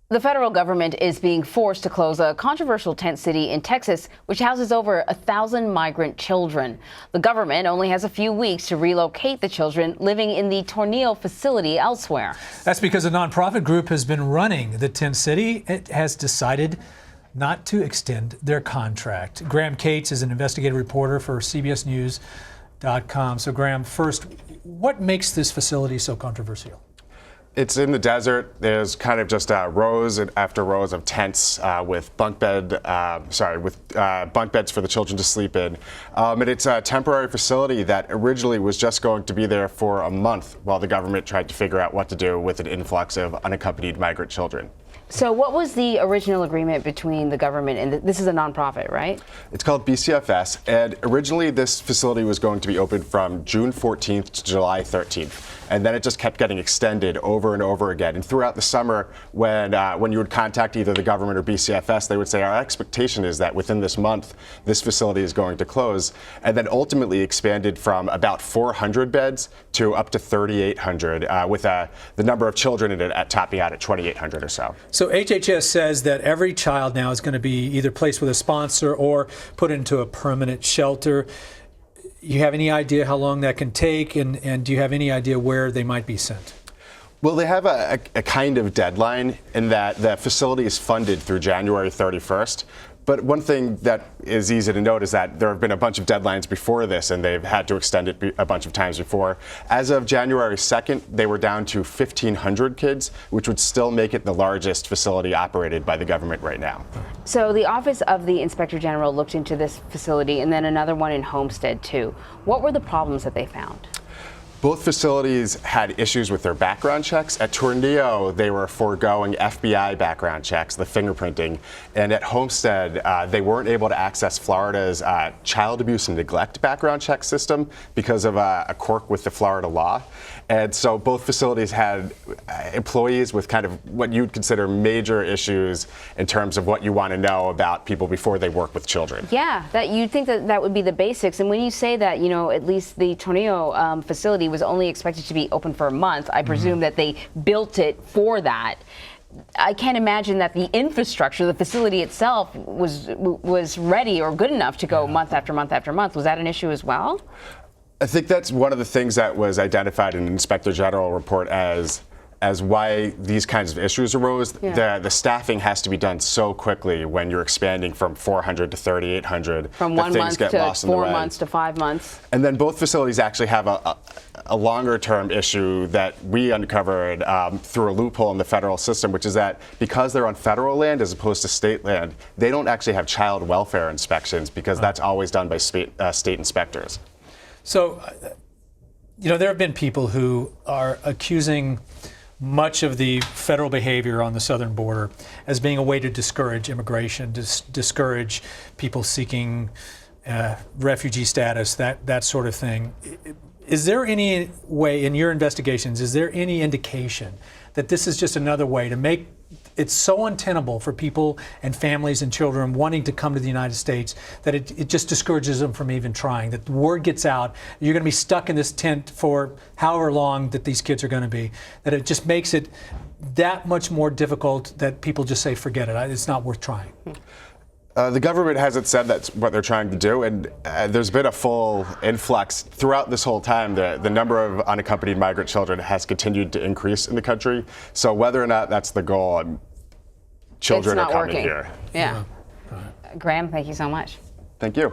The federal government is being forced to close a controversial tent city in Texas, which houses over 1,000 migrant children. The government only has a few weeks to relocate the children living in the Tornillo facility elsewhere. That's because a nonprofit group has been running the tent city. It has decided not to extend their contract. Graham Cates is an investigative reporter for CBSNews.com. So Graham, first, what makes this facility so controversial? It's in the desert. There's kind of just rows after rows of tents with bunk beds for the children to sleep in. And it's a temporary facility that originally was just going to be there for a month while the government tried to figure out what to do with an influx of unaccompanied migrant children. So what was the original agreement between the government and this is a nonprofit, right? It's called BCFS, and originally this facility was going to be open from June 14th to July 13th. And then it just kept getting extended over and over again. And throughout the summer, when you would contact either the government or BCFS, they would say, our expectation is that within this month, this facility is going to close. And then ultimately expanded from about 400 beds to up to 3,800, with the number of children in it topping out at 2,800 or so. So HHS says that every child now is going to be either placed with a sponsor or put into a permanent shelter. You have any idea how long that can take, and do you have any idea where they might be sent? Well, they have a kind of deadline in that the facility is funded through January 31st. But one thing that is easy to note is that there have been a bunch of deadlines before this, and they've had to extend it a bunch of times before. As of January 2nd, they were down to 1,500 kids, which would still make it the largest facility operated by the government right now. So the Office of the Inspector General looked into this facility and then another one in Homestead, too. What were the problems that they found? Both facilities had issues with their background checks. At Tornillo, they were foregoing FBI background checks, the fingerprinting. And at Homestead, they weren't able to access Florida's child abuse and neglect background check system because of a quirk with the Florida law. And so both facilities had employees with kind of what you'd consider major issues in terms of what you want to know about people before they work with children. Yeah, you'd think that would be the basics. And when you say that, you know, at least the Tornillo facility was only expected to be open for a month, I presume that they built it for that. I can't imagine that the infrastructure, the facility itself, was ready or good enough to go month after month after month. Was that an issue as well? I think that's one of the things that was identified in the Inspector General report as why these kinds of issues arose. Yeah. The staffing has to be done so quickly when you're expanding from 400 to 3,800. From 1 month to 4 months to 5 months. And then both facilities actually have a longer term issue that we uncovered through a loophole in the federal system, which is that because they're on federal land as opposed to state land, they don't actually have child welfare inspections because that's always done by state inspectors. So, you know, there have been people who are accusing much of the federal behavior on the southern border as being a way to discourage immigration, discourage people seeking refugee status, that sort of thing. Is there any way in your investigations, is there any indication that this is just another way to make it so untenable for people and families and children wanting to come to the United States that it just discourages them from even trying, that the word gets out, you're going to be stuck in this tent for however long that these kids are going to be, that it just makes it that much more difficult that people just say, forget it, it's not worth trying? The government hasn't said that's what they're trying to do, and there's been a full influx throughout this whole time. The number of unaccompanied migrant children has continued to increase in the country. So whether or not that's the goal, children are coming here. Yeah. Graham, thank you so much. Thank you.